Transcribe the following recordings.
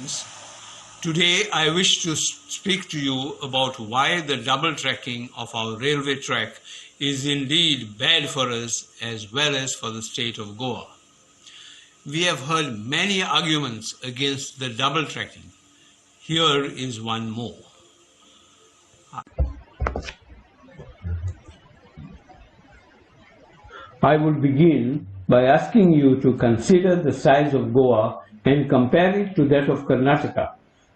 friends. Today I wish to speak to you about why the double tracking of our railway track is indeed bad for us as well as for the state of Goa. We have heard many arguments against the double tracking. Here is one more. I will begin by asking you to consider the size of Goa and compare it to that of Karnataka.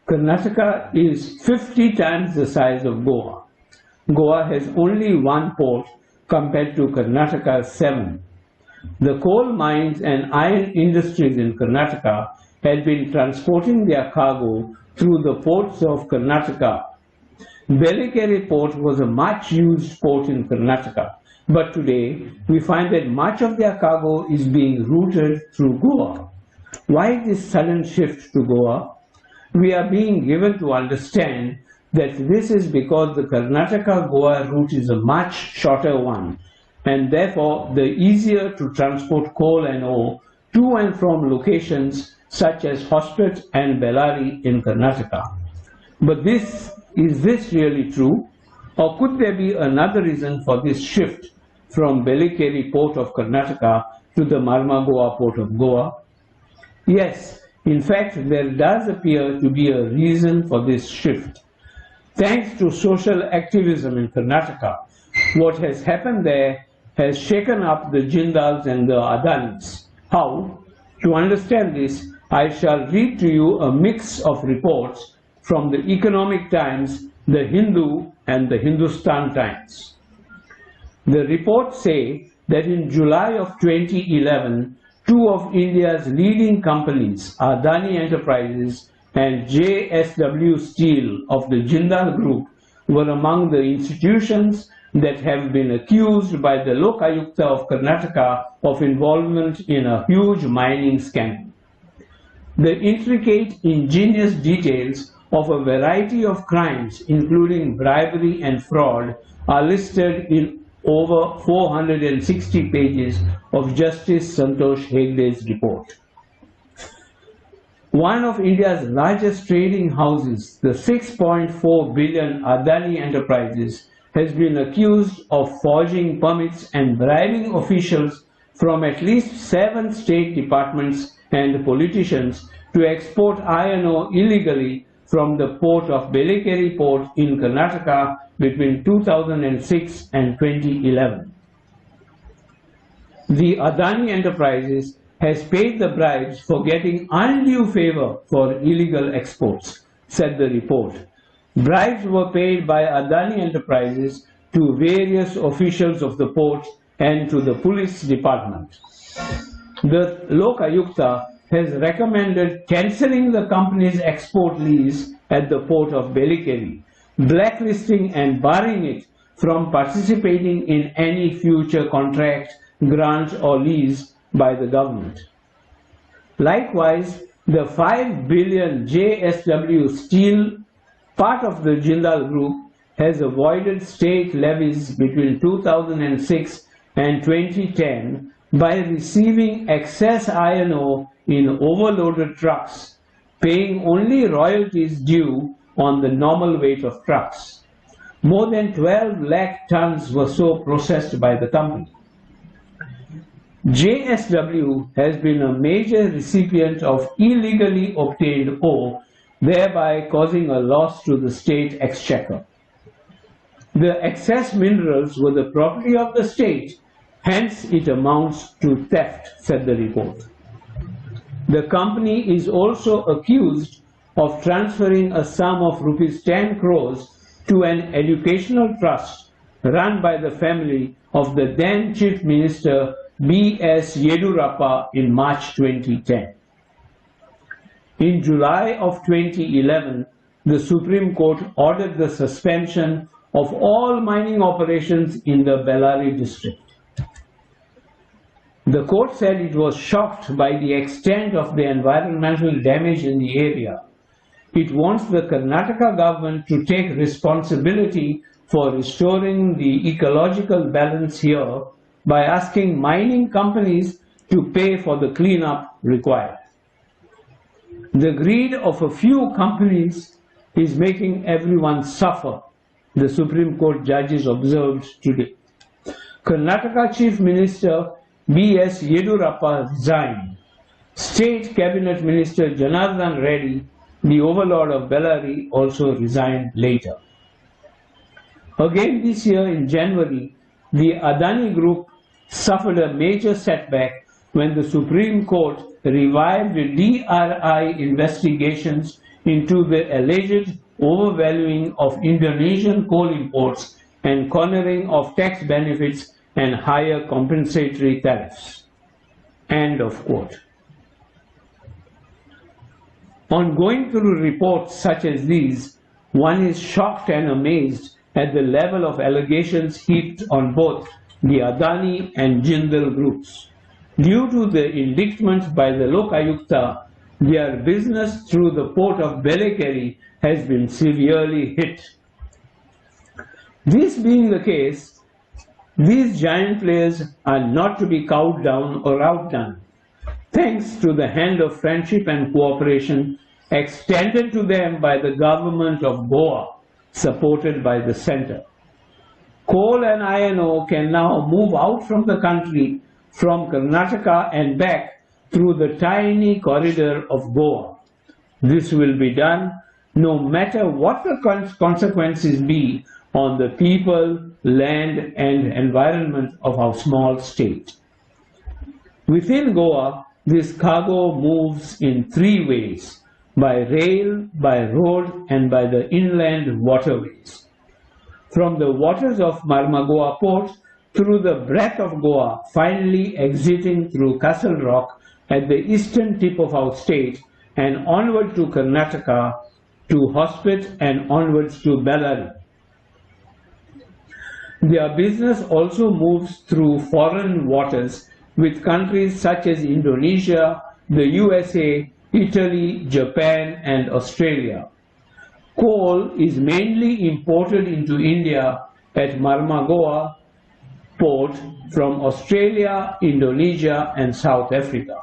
Karnataka is 50 times the size of Goa. Goa has only one port compared to Karnataka's 7. The coal mines and iron industries in Karnataka had been transporting their cargo through the ports of Karnataka. Bellikere port was a much used port in Karnataka, but today we find that much of their cargo is being routed through Goa. Why this sudden shift to Goa? We are being given to understand that this is because the Karnataka-Goa route is a much shorter one, and therefore the easier to transport coal and ore to and from locations such as Hospet and Bellary in Karnataka. But is this really true? Or could there be another reason for this shift from Bellikere port of Karnataka to the Marmagoa port of Goa? Yes, in fact, there does appear to be a reason for this shift. Thanks to social activism in Karnataka, what has happened there has shaken up the Jindals and the Adanis. How? To understand this, I shall read to you a mix of reports from the Economic Times, the Hindu, and the Hindustan Times. The reports say that in July of 2011, two of India's leading companies, Adani Enterprises and JSW Steel of the Jindal Group, were among the institutions that have been accused by the Lokayukta of Karnataka of involvement in a huge mining scandal. The intricate, ingenious details of a variety of crimes, including bribery and fraud, are listed in over 460 pages of Justice Santosh Hegde's report. One of India's largest trading houses, the 6.4 billion Adani Enterprises, has been accused of forging permits and bribing officials from at least 7 state departments and politicians to export iron ore illegally from the port of Bellikere port in Karnataka between 2006 and 2011. The Adani Enterprises has paid the bribes for getting undue favor for illegal exports, said the report. Bribes were paid by Adani Enterprises to various officials of the port and to the police department. The Lokayukta has recommended cancelling the company's export lease at the port of Bellikere, blacklisting and barring it from participating in any future contract, grant or lease by the government. Likewise, the 5 billion JSW Steel, part of the Jindal Group, has avoided state levies between 2006 and 2010 by receiving excess iron ore in overloaded trucks, paying only royalties due on the normal weight of trucks. More than 12 lakh tons were so processed by the company. JSW has been a major recipient of illegally obtained ore, thereby causing a loss to the state exchequer. The excess minerals were the property of the state, hence it amounts to theft, said the report. The company is also accused of transferring a sum of rupees 10 crores to an educational trust run by the family of the then Chief Minister B.S. Yedurappa in March 2010. In July of 2011, the Supreme Court ordered the suspension of all mining operations in the Bellary district. The court said it was shocked by the extent of the environmental damage in the area. It wants the Karnataka government to take responsibility for restoring the ecological balance here by asking mining companies to pay for the cleanup required. The greed of a few companies is making everyone suffer, the Supreme Court judges observed today. Karnataka Chief Minister B.S. Yedurappa resigned. State Cabinet Minister Janardhan Reddy, the overlord of Bellary, also resigned later. Again this year in January, the Adani Group suffered a major setback when the Supreme Court revived DRI investigations into the alleged overvaluing of Indonesian coal imports and cornering of tax benefits and higher compensatory tariffs. End of quote. On going through reports such as these, one is shocked and amazed at the level of allegations heaped on both the Adani and Jindal groups. Due to the indictments by the Lokayukta, their business through the port of Belekeri has been severely hit. This being the case, these giant players are not to be cowed down or outdone, thanks to the hand of friendship and cooperation extended to them by the government of Goa, supported by the center. Coal and iron ore can now move out from the country from Karnataka and back through the tiny corridor of Goa. This will be done no matter what the consequences be on the people, land and environment of our small state. Within Goa, this cargo moves in three ways: by rail, by road and by the inland waterways. From the waters of Marmagoa port through the breadth of Goa, finally exiting through Castle Rock at the eastern tip of our state and onward to Karnataka, to Hospit and onwards to Bellary. Their business also moves through foreign waters with countries such as Indonesia, the USA, Italy, Japan and Australia. Coal is mainly imported into India at Marmagoa port from Australia, Indonesia and South Africa.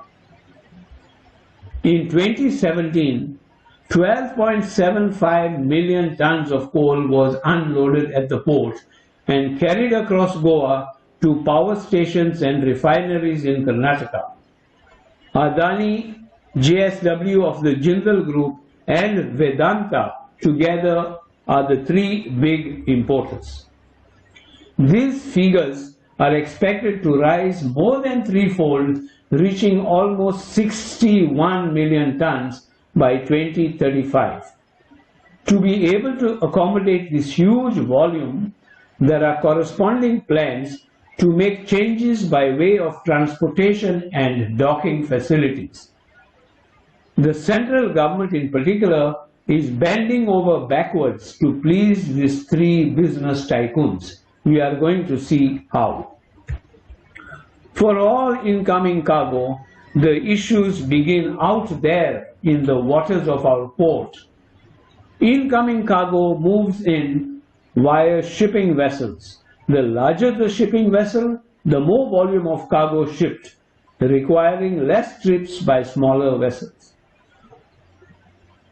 In 2017, 12.75 million tons of coal was unloaded at the port and carried across Goa to power stations and refineries in Karnataka. Adani, JSW of the Jindal Group and Vedanta together are the three big importers. These figures are expected to rise more than threefold, reaching almost 61 million tons by 2035. To be able to accommodate this huge volume, there are corresponding plans to make changes by way of transportation and docking facilities. The central government in particular is bending over backwards to please these three business tycoons. We are going to see how. For all incoming cargo, the issues begin out there in the waters of our port. Incoming cargo moves in via shipping vessels. The larger the shipping vessel, the more volume of cargo shipped, requiring less trips by smaller vessels.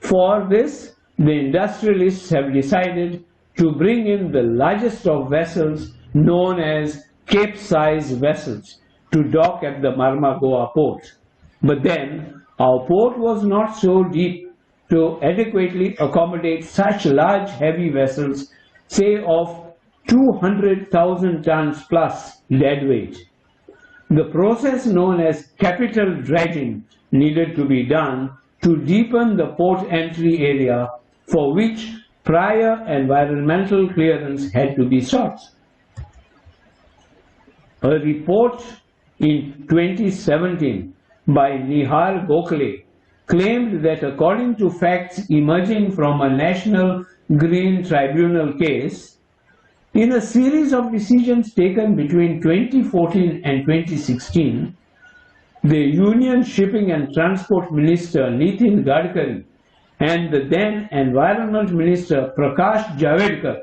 For this, the industrialists have decided to bring in the largest of vessels known as Cape-size vessels to dock at the Marmagoa port. But then, our port was not so deep to adequately accommodate such large heavy vessels, say of 200,000 tons plus dead weight. The process known as capital dredging needed to be done to deepen the port entry area, for which prior environmental clearance had to be sought. A report in 2017 by Nihar Gokhale claimed that according to facts emerging from a National Green Tribunal case, in a series of decisions taken between 2014 and 2016, the Union Shipping and Transport Minister Nitin Gadkari and the then Environment Minister Prakash Javadekar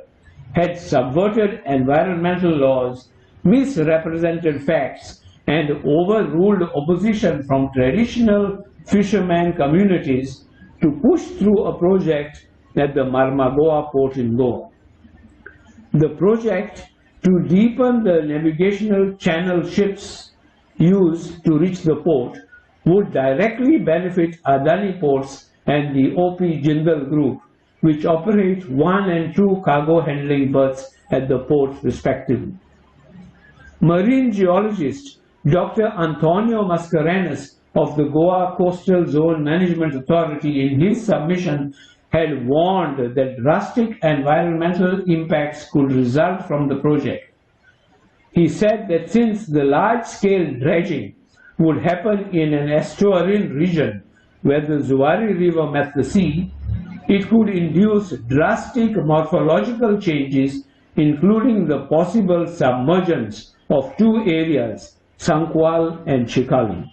had subverted environmental laws, misrepresented facts, and overruled opposition from traditional fishermen communities to push through a project at the Marmagoa port in Goa. The project to deepen the navigational channel ships used to reach the port would directly benefit Adani Ports and the OP Jindal Group, which operate 1 and 2 cargo handling berths at the port respectively. Marine geologist Dr. Antonio Mascarenhas of the Goa Coastal Zone Management Authority in his submission had warned that drastic environmental impacts could result from the project. He said that since the large-scale dredging would happen in an estuarine region where the Zuari River met the sea, it could induce drastic morphological changes, including the possible submergence of 2 areas, Sankwal and Chikali.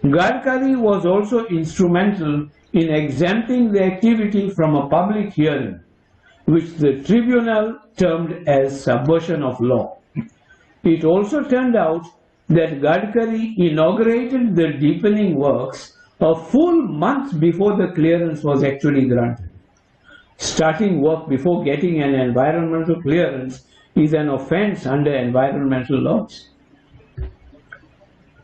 Gadkari was also instrumental in exempting the activity from a public hearing, which the tribunal termed as subversion of law. It also turned out that Gadkari inaugurated the deepening works a full month before the clearance was actually granted. Starting work before getting an environmental clearance is an offense under environmental laws.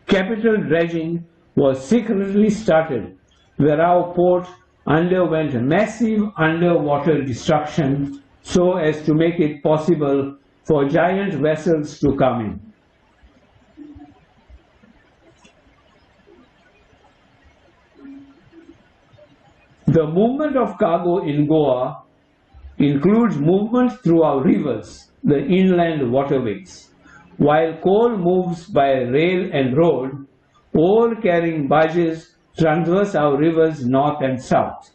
Capital dredging was secretly started, where our port underwent massive underwater destruction so as to make it possible for giant vessels to come in. The movement of cargo in Goa includes movement through our rivers, the inland waterways. While coal moves by rail and road, ore-carrying barges traverse our rivers north and south.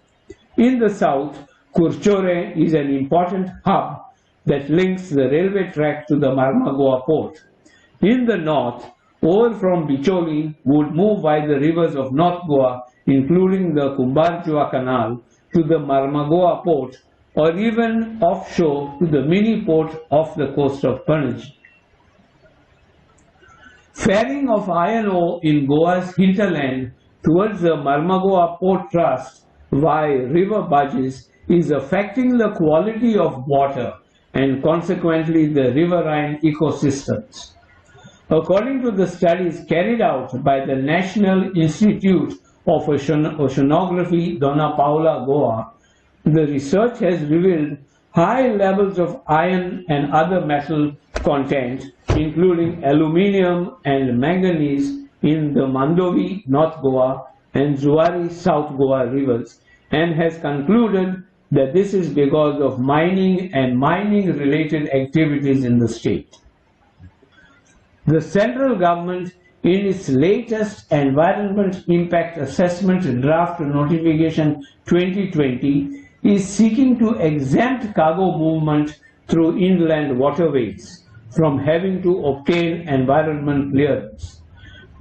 In the south, Kurchore is an important hub that links the railway track to the Marmagoa port. In the north, ore from Bicholi would move by the rivers of North Goa, including the Kumbarjua Canal, to the Marmagoa port, or even offshore to the mini port off the coast of Panaji. Ferrying of iron ore in Goa's hinterland towards the Marmagoa Port Trust via river barges is affecting the quality of water and consequently the riverine ecosystems. According to the studies carried out by the National Institute of Oceanography, Dona Paula, Goa, the research has revealed high levels of iron and other metal content, including aluminium and manganese, in the Mandovi, North Goa, and Zuari, South Goa rivers, and has concluded that this is because of mining and mining-related activities in the state. The central government, in its latest Environment Impact Assessment Draft Notification 2020, is seeking to exempt cargo movement through inland waterways from having to obtain environment clearance.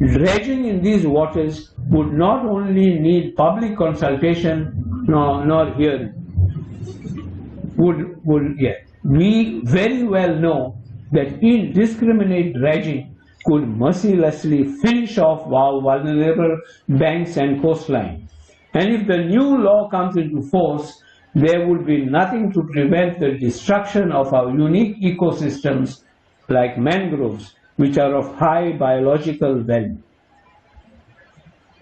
Dredging in these waters would not only need public consultation nor hearing. We very well know that indiscriminate dredging could mercilessly finish off our vulnerable banks and coastline. And if the new law comes into force, there would be nothing to prevent the destruction of our unique ecosystems like mangroves, which are of high biological value.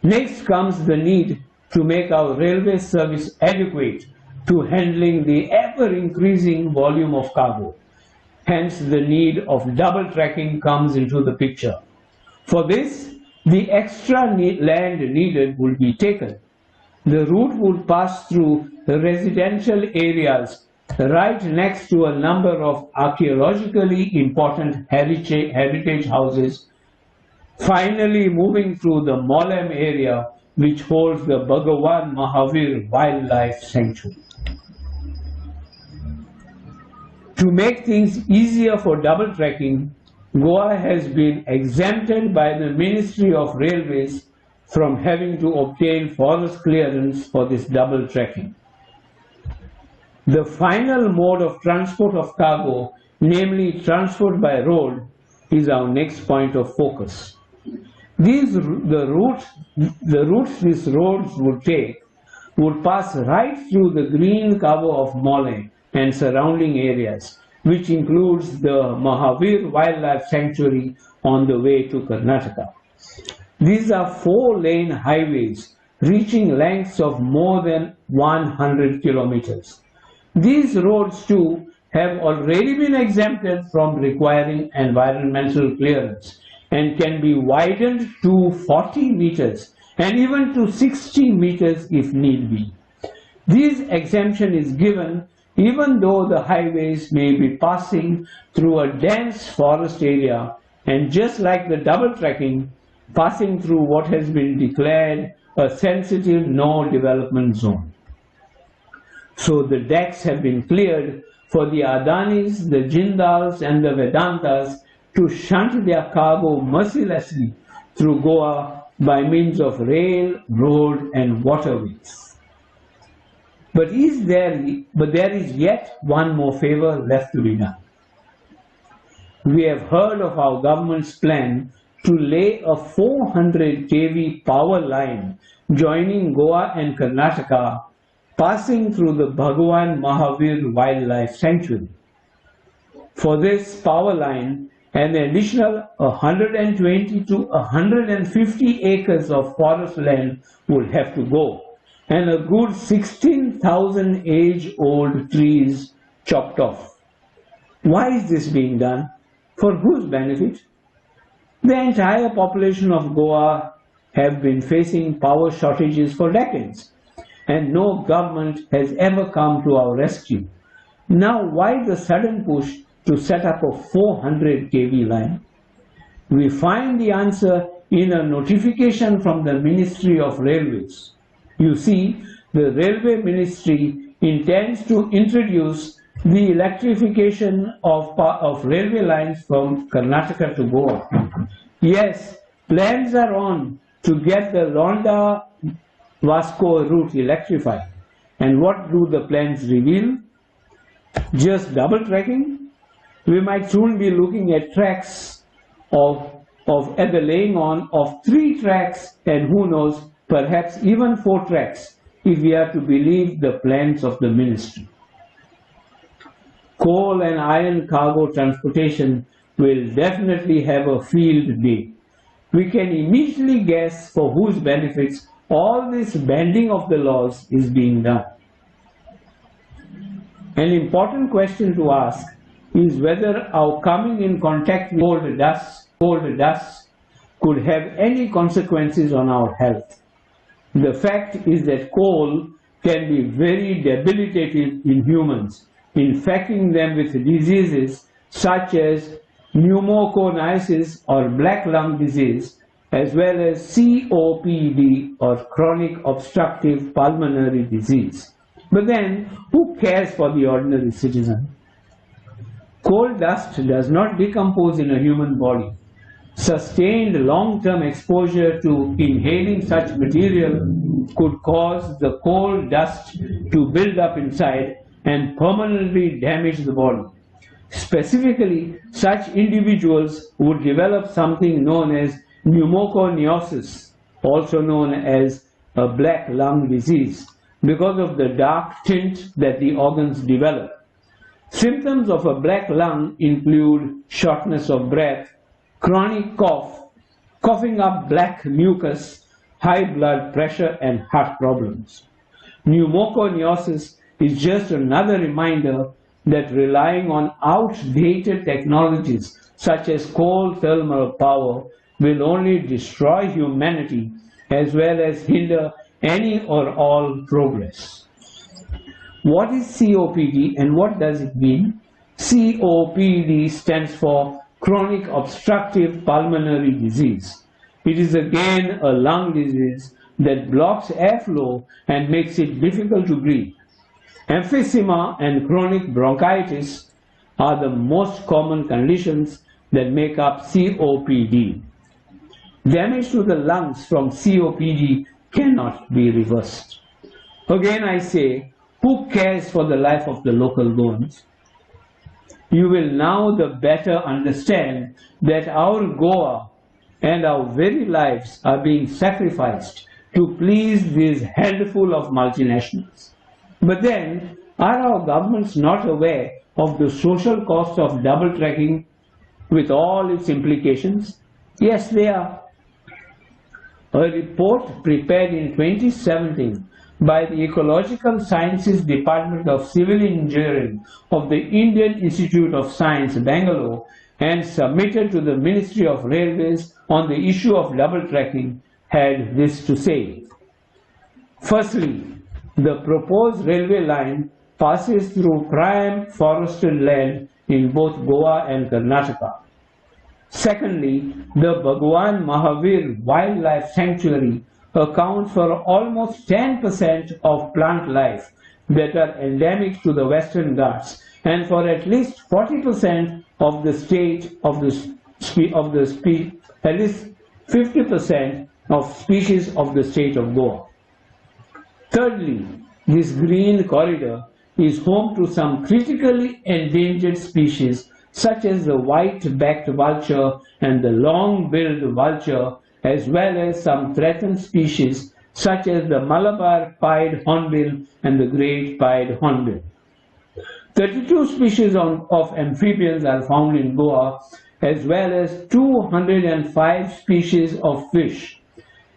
Next comes the need to make our railway service adequate to handling the ever-increasing volume of cargo. Hence, the need of double tracking comes into the picture. For this, the extra land needed will be taken. The route would pass through residential areas right next to a number of archaeologically important heritage houses, finally moving through the Molem area, which holds the Bhagawan Mahavir Wildlife Sanctuary. To make things easier for double tracking, Goa has been exempted by the Ministry of Railways from having to obtain forest clearance for this double tracking. The final mode of transport of cargo, namely transport by road, is our next point of focus. The routes these roads would take would pass right through the green cover of Mole and surrounding areas, which includes the Mahavir Wildlife Sanctuary on the way to Karnataka. These are 4-lane highways reaching lengths of more than 100 kilometers. These roads too have already been exempted from requiring environmental clearance and can be widened to 40 meters and even to 60 meters if need be. This exemption is given even though the highways may be passing through a dense forest area and, just like the double tracking, passing through what has been declared a sensitive no development zone. So the decks have been cleared for the Adanis, the Jindals and the Vedantas to shunt their cargo mercilessly through Goa by means of rail, road and waterways. But there is yet one more favor left to be done. We have heard of our government's plan to lay a 400 kV power line joining Goa and Karnataka, passing through the Bhagwan Mahavir Wildlife Sanctuary. For this power line, an additional 120 to 150 acres of forest land would have to go, and a good 16,000 age-old trees chopped off. Why is this being done? For whose benefit? The entire population of Goa have been facing power shortages for decades, and no government has ever come to our rescue. Now, why the sudden push to set up a 400 kV line? We find the answer in a notification from the Ministry of Railways. You see, the Railway Ministry intends to introduce the electrification of railway lines from Karnataka to Goa. Yes, plans are on to get the Londa-Vasco route electrified. And what do the plans reveal? Just double tracking? We might soon be looking at tracks at the laying on of 3 tracks and who knows, perhaps even 4 tracks if we are to believe the plans of the ministry. Coal and iron cargo transportation will definitely have a field day. We can immediately guess for whose benefits all this bending of the laws is being done. An important question to ask is whether our coming in contact with coal dust could have any consequences on our health. The fact is that coal can be very debilitating in humans, infecting them with diseases such as pneumoconiasis or black lung disease, as well as COPD or chronic obstructive pulmonary disease. But then, who cares for the ordinary citizen? Coal dust does not decompose in a human body. Sustained long-term exposure to inhaling such material could cause the coal dust to build up inside and permanently damage the body. Specifically, such individuals would develop something known as pneumoconiosis, also known as a black lung disease, because of the dark tint that the organs develop. Symptoms of a black lung include shortness of breath, chronic cough, coughing up black mucus, high blood pressure, and heart problems. Pneumoconiosis is just another reminder that relying on outdated technologies such as coal thermal power will only destroy humanity as well as hinder any or all progress. What is COPD and what does it mean? COPD stands for chronic obstructive pulmonary disease. It is again a lung disease that blocks airflow and makes it difficult to breathe. Emphysema and chronic bronchitis are the most common conditions that make up COPD. Damage to the lungs from COPD cannot be reversed. Again I say, who cares for the life of the local Goans? You will now the better understand that our Goa and our very lives are being sacrificed to please this handful of multinationals. But then, are our governments not aware of the social cost of double tracking with all its implications? Yes, they are. A report prepared in 2017 by the Ecological Sciences Department of Civil Engineering of the Indian Institute of Science, Bangalore, and submitted to the Ministry of Railways on the issue of double tracking had this to say. Firstly, the proposed railway line passes through prime forested land in both Goa and Karnataka. Secondly, the Bhagwan Mahavir Wildlife Sanctuary accounts for almost 10% of plant life that are endemic to the Western Ghats and for at least 40% of the at least 50% of species of the state of Goa. Thirdly, this green corridor is home to some critically endangered species such as the white-backed vulture and the long-billed vulture, as well as some threatened species such as the Malabar pied hornbill and the great pied hornbill. 32 species of amphibians are found in Goa, as well as 205 species of fish.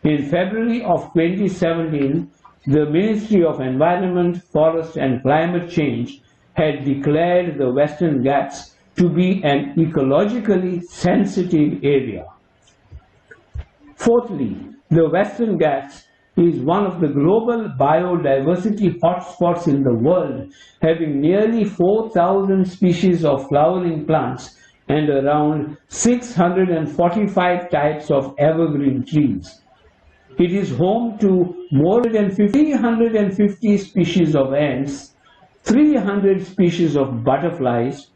In February of 2017, the Ministry of Environment, Forest and Climate Change had declared the Western Ghats to be an ecologically sensitive area. Fourthly, the Western Ghats is one of the global biodiversity hotspots in the world, having nearly 4,000 species of flowering plants and around 645 types of evergreen trees. It is home to more than 350 species of ants, 300 species of butterflies,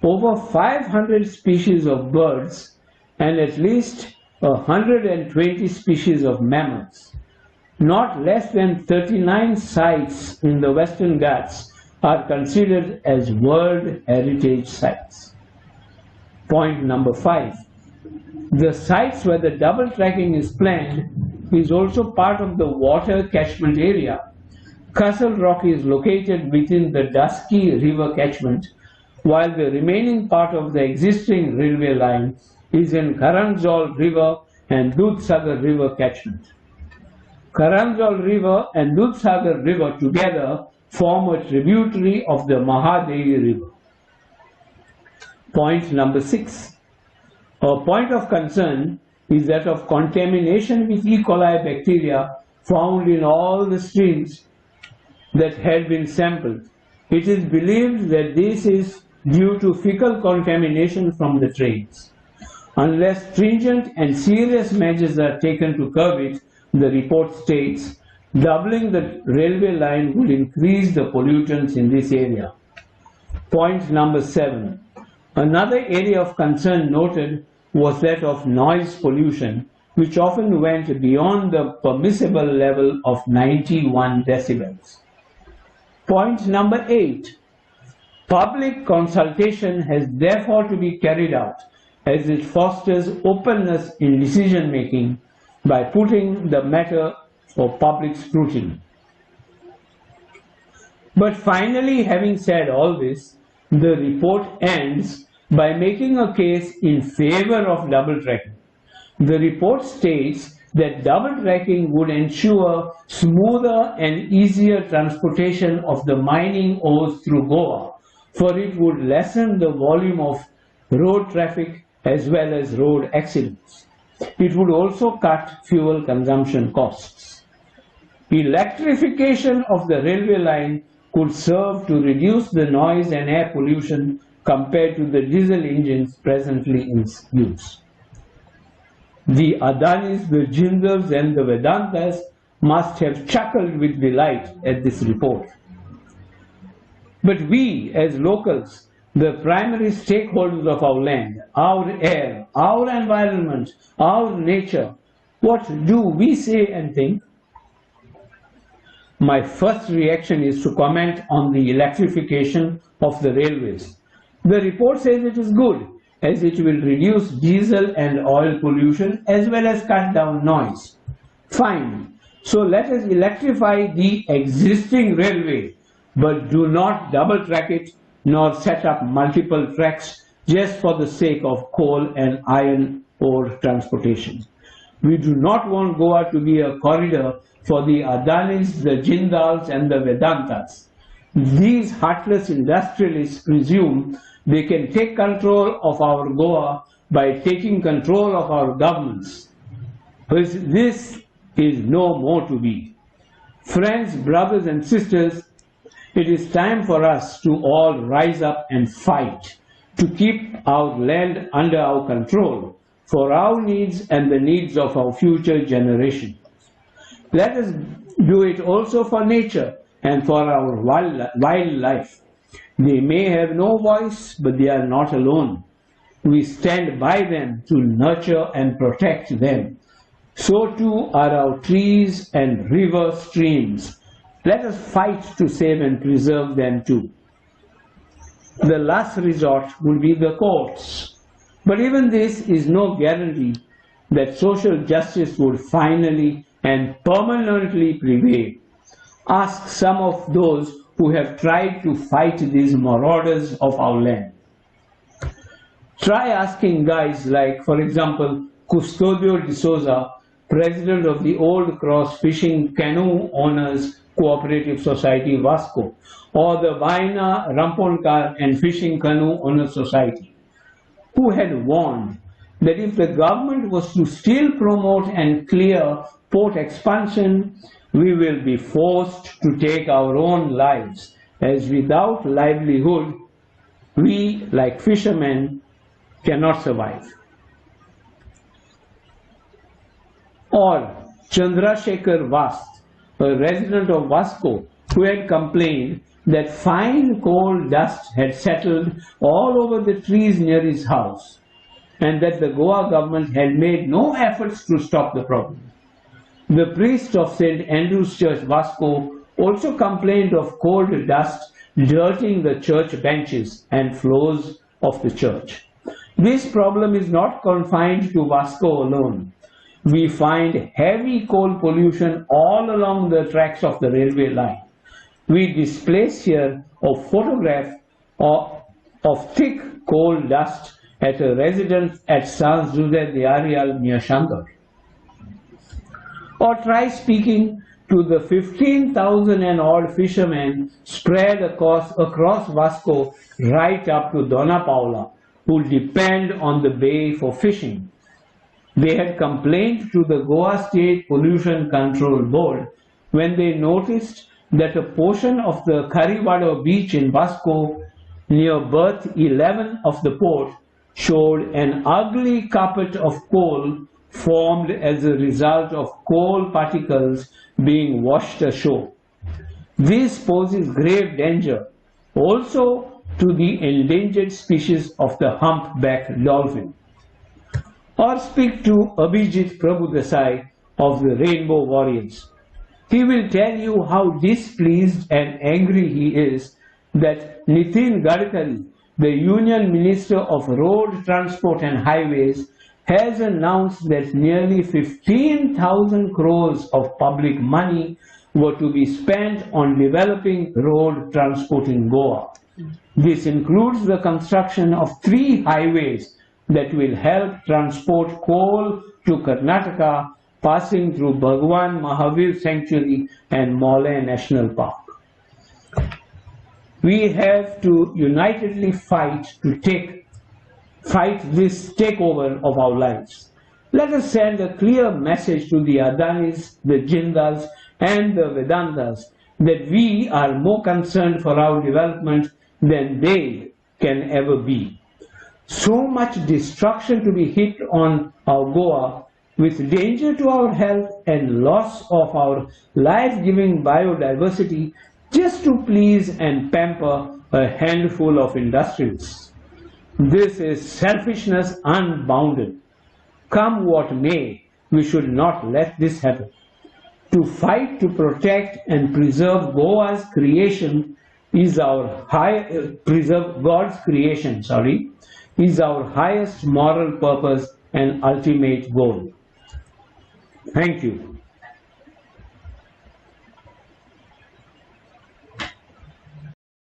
over 500 species of birds, and at least 120 species of mammals. Not less than 39 sites in the Western Ghats are considered as World Heritage Sites. Point number 5. The sites where the double tracking is planned is also part of the water catchment area. Castle Rock is located within the Dusky River catchment, while the remaining part of the existing railway line is in Karanjol River and Dudhsagar River catchment. Karanjol River and Dudhsagar River together form a tributary of the Mahadevi River. Point number 6. A point of concern is that of contamination with E. coli bacteria found in all the streams that had been sampled. It is believed that this is due to fecal contamination from the trains. Unless stringent and serious measures are taken to curb it, the report states, doubling the railway line would increase the pollutants in this area. Point number 7. Another area of concern noted was that of noise pollution, which often went beyond the permissible level of 91 decibels. Point number 8. Public consultation has therefore to be carried out as it fosters openness in decision making by putting the matter for public scrutiny. But finally, having said all this, the report ends by making a case in favor of double tracking. The report states that double tracking would ensure smoother and easier transportation of the mining ores through Goa, for it would lessen the volume of road traffic as well as road accidents. It would also cut fuel consumption costs. Electrification of the railway line could serve to reduce the noise and air pollution compared to the diesel engines presently in use. The Adanis, the Jindals and the Vedantas must have chuckled with delight at this report. But we, as locals, the primary stakeholders of our land, our air, our environment, our nature, what do we say and think? My first reaction is to comment on the electrification of the railways. The report says it is good. as it will reduce diesel and oil pollution as well as cut down noise. Fine. So let us electrify the existing railway, but do not double track it nor set up multiple tracks just for the sake of coal and iron ore transportation. We do not want Goa to be a corridor for the Adanis, the Jindals and the Vedantas. These heartless industrialists presume they can take control of our Goa by taking control of our governments. This is no more to be. Friends, brothers and sisters, it is time for us to all rise up and fight to keep our land under our control for our needs and the needs of our future generations. Let us do it also for nature and for our wildlife. They may have no voice, but they are not alone. We stand by them to nurture and protect them. So too are our trees and river streams. Let us fight to save and preserve them too. The last resort will be the courts. But even this is no guarantee that social justice will finally and permanently prevail. Ask some of those who have tried to fight these marauders of our land. Try asking guys like, for example, Custodio de Souza, president of the Old Cross Fishing Canoe Owners Cooperative Society, Vasco, or the Vaina Ramponkar and Fishing Canoe Owners Society, who had warned that if the government was to still promote and clear port expansion, we will be forced to take our own lives, as without livelihood, we, like fishermen, cannot survive. Or Chandrasekhar Vast, a resident of Vasco, who had complained that fine coal dust had settled all over the trees near his house, and that the Goa government had made no efforts to stop the problem. The priest of St. Andrew's Church, Vasco, also complained of coal dust dirtying the church benches and floors of the church. This problem is not confined to Vasco alone. We find heavy coal pollution all along the tracks of the railway line. We displace here a photograph of thick coal dust at a residence at San Jose de Arial near Shandor. Or try speaking to the 15,000 and odd fishermen spread across Vasco right up to Dona Paula, who depend on the bay for fishing. They had complained to the Goa State Pollution Control Board when they noticed that a portion of the Karivado beach in Vasco near berth 11 of the port showed an ugly carpet of coal formed as a result of coal particles being washed ashore. This poses grave danger also to the endangered species of the humpback dolphin. Or speak to Abhijit Prabhudesai of the Rainbow Warriors. He will tell you how displeased and angry he is that Nitin Gadkari, the Union Minister of Road Transport and Highways, has announced that nearly 15,000 crores of public money were to be spent on developing road transport in Goa. This includes the construction of 3 highways that will help transport coal to Karnataka, passing through Bhagwan Mahavir Sanctuary and Mole National Park. We have to unitedly fight this takeover of our lives. Let us send a clear message to the Adanis, the Jindals and the Vedantas that we are more concerned for our development than they can ever be. So much destruction to be hit on our Goa, with danger to our health and loss of our life-giving biodiversity, just to please and pamper a handful of industrialists. This is selfishness unbounded. Come what may, we should not let this happen. To fight to protect and preserve Goa's creation is preserve God's creation, is our highest moral purpose and ultimate goal. Thank you.